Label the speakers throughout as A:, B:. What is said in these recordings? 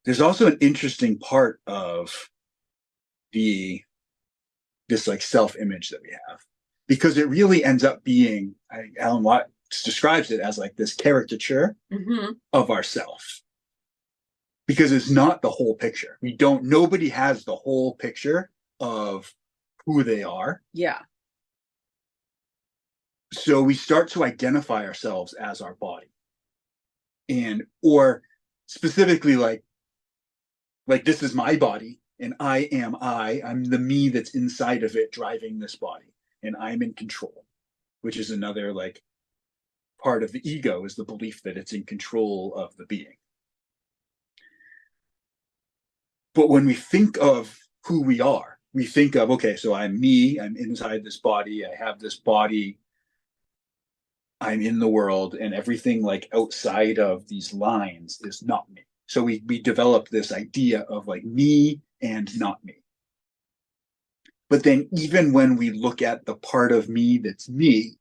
A: there's also an interesting part of the this like self-image that we have, because it really ends up being, Alan Watts describes it as like this caricature of ourself, because it's not the whole picture. Nobody has the whole picture of who they are.
B: Yeah.
A: So we start to identify ourselves as our body, and or specifically like this is my body and I'm the me that's inside of it driving this body, and I'm in control, which is another like part of the ego, is the belief that it's in control of the being. But when we think of who we are, we think of, okay, so I'm me, I'm inside this body, I have this body, I'm in the world, and everything like outside of these lines is not me. So we develop this idea of like me and not me. But then even when we look at the part of me that's me,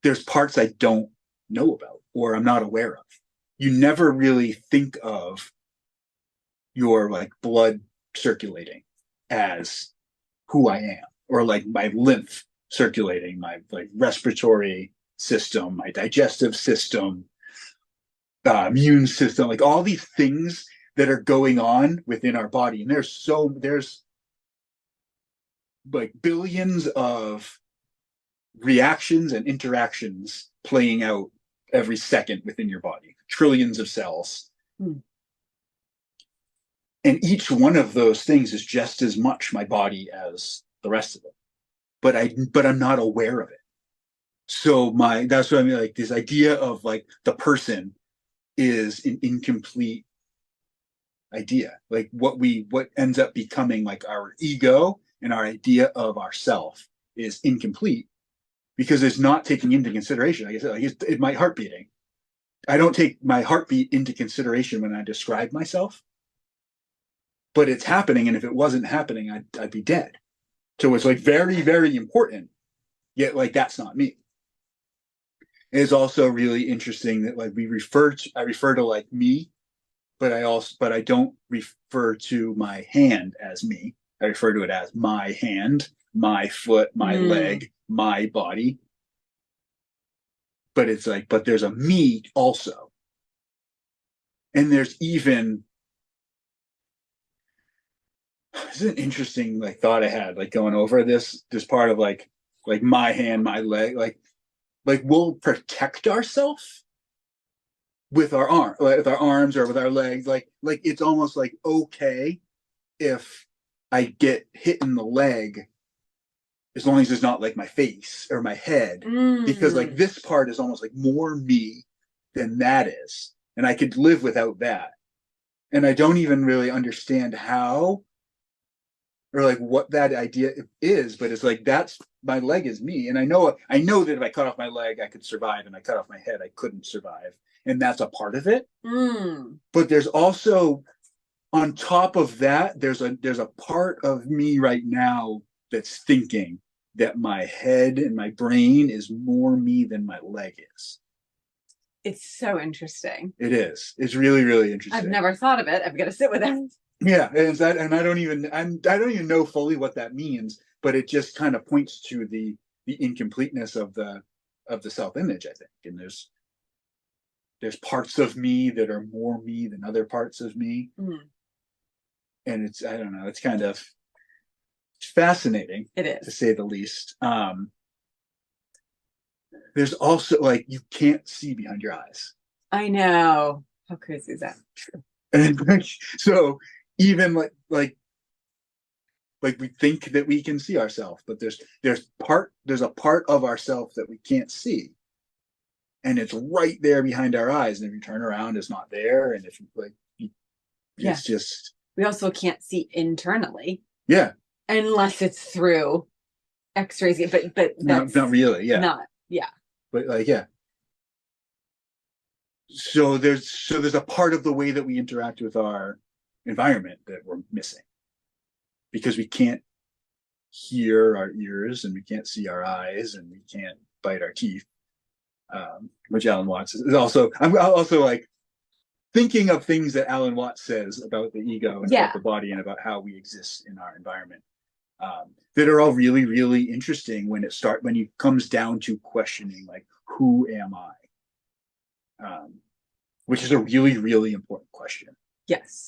A: there's parts I don't know about or I'm not aware of. You never really think of your like blood circulating as who I am, or like my lymph circulating, my like respiratory system, my digestive system, immune system, like all these things that are going on within our body. And there's like billions of reactions and interactions playing out every second within your body, trillions of cells. And each one of those things is just as much my body as the rest of it. But I'm not aware of it. So that's what I mean. Like this idea of like the person is an incomplete idea. Like what ends up becoming like our ego and our idea of ourself is incomplete, because it's not taking into consideration. Like I said, like my heart beating. I don't take my heartbeat into consideration when I describe myself, but it's happening. And if it wasn't happening, I'd be dead. So it's like very, very important. Yet like that's not me. It's also really interesting that like I refer to like me, but I don't refer to my hand as me. I refer to it as my hand, my foot, my leg, my body. But it's like, but there's a me also. And there's even, this is an interesting like thought I had, like going over this part of like my hand, my leg, like we'll protect ourselves with with our arms or with our legs. Like it's almost like okay if I get hit in the leg, as long as it's not like my face or my head, because like this part is almost like more me than that is, and I could live without that. And I don't even really understand how or like what that idea is, but it's like that's my leg is me, and I know that if I cut off my leg, I could survive, and I cut off my head, I couldn't survive, and that's a part of it. But there's also, on top of that, there's a part of me right now that's thinking that my head and my brain is more me than my leg is.
B: It's so interesting.
A: It is. It's really, really interesting.
B: I've never thought of it. I've got to sit with it.
A: Yeah, and I don't even know fully what that means, but it just kind of points to the incompleteness of the self-image, I think. And there's parts of me that are more me than other parts of me. And it's, I don't know, it's kind of fascinating.
B: It is,
A: to say the least. There's also like you can't see behind your eyes.
B: I know. How crazy is that?
A: And so even like we think that we can see ourselves, but there's a part of ourselves that we can't see, and it's right there behind our eyes. And if you turn around, it's not there. And if you it's just,
B: we also can't see internally.
A: Yeah,
B: unless it's through X-rays. But that's
A: not really. Yeah,
B: not. Yeah.
A: But like so there's a part of the way that we interact with our environment that we're missing, because we can't hear our ears, and we can't see our eyes, and we can't bite our teeth, which Alan Watts is also. I'm also like thinking of things that Alan Watts says about the ego and about the body and about how we exist in our environment, that are all really, really interesting when it comes down to questioning, like, who am I? Which is a really, really important question.
B: Yes.